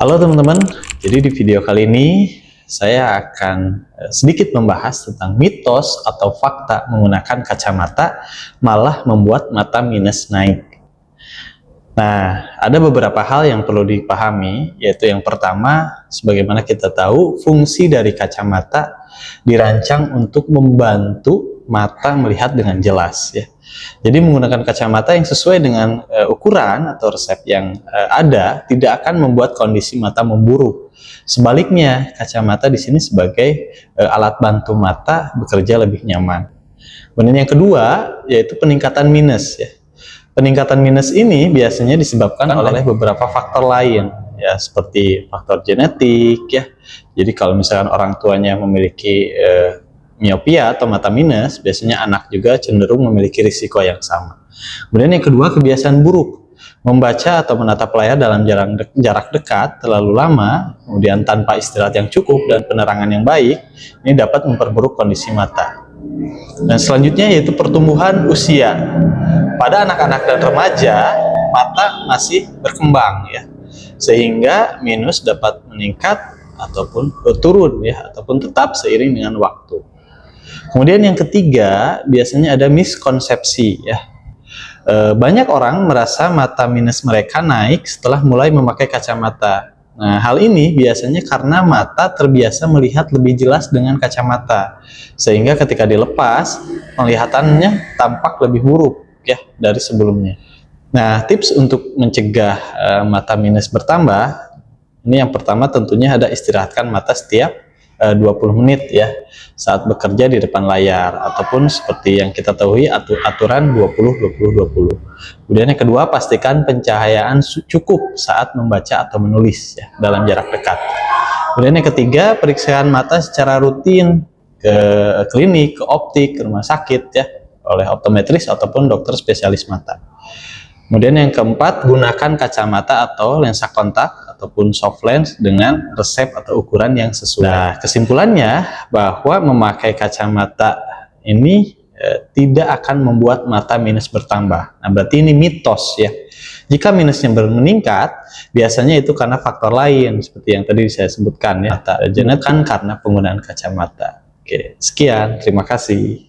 Halo teman-teman, jadi di video kali ini saya akan sedikit membahas tentang mitos atau fakta menggunakan kacamata malah membuat mata minus naik. Nah, ada beberapa hal yang perlu dipahami, yaitu yang pertama, sebagaimana kita tahu, fungsi dari kacamata dirancang untuk membantu mata melihat dengan jelas ya. Jadi menggunakan kacamata yang sesuai dengan ukuran atau resep yang ada tidak akan membuat kondisi mata memburuk. Sebaliknya, kacamata di sini sebagai alat bantu mata bekerja lebih nyaman. Kemudian yang kedua yaitu peningkatan minus ya. Peningkatan minus ini biasanya disebabkan oleh beberapa faktor lain ya, seperti faktor genetik ya. Jadi kalau misalkan orang tuanya memiliki miopia atau mata minus, biasanya anak juga cenderung memiliki risiko yang sama. Kemudian yang kedua, kebiasaan buruk. Membaca atau menatap layar dalam jarak dekat terlalu lama, kemudian tanpa istirahat yang cukup dan penerangan yang baik, ini dapat memperburuk kondisi mata. Dan selanjutnya yaitu pertumbuhan usia. Pada anak-anak dan remaja, mata masih berkembang ya, sehingga minus dapat meningkat ataupun turun ya, ataupun tetap seiring dengan waktu. Kemudian yang ketiga, biasanya ada miskonsepsi ya. Banyak orang merasa mata minus mereka naik setelah mulai memakai kacamata. Nah, hal ini biasanya karena mata terbiasa melihat lebih jelas dengan kacamata, sehingga ketika dilepas, penglihatannya tampak lebih buruk ya dari sebelumnya. Nah, tips untuk mencegah mata minus bertambah, ini yang pertama tentunya ada istirahatkan mata setiap 20 menit ya saat bekerja di depan layar, ataupun seperti yang kita tahu aturan 20-20-20. Kemudian yang kedua, pastikan pencahayaan cukup saat membaca atau menulis ya dalam jarak dekat. Kemudian yang ketiga, periksakan mata secara rutin ke klinik, ke optik, ke rumah sakit ya oleh optometris ataupun dokter spesialis mata. Kemudian yang keempat, gunakan kacamata atau lensa kontak ataupun soft lens dengan resep atau ukuran yang sesuai. Nah, kesimpulannya bahwa memakai kacamata ini tidak akan membuat mata minus bertambah. Nah, berarti ini mitos ya. Jika minusnya meningkat, biasanya itu karena faktor lain seperti yang tadi saya sebutkan ya. Genetik karena penggunaan kacamata. Oke, sekian, terima kasih.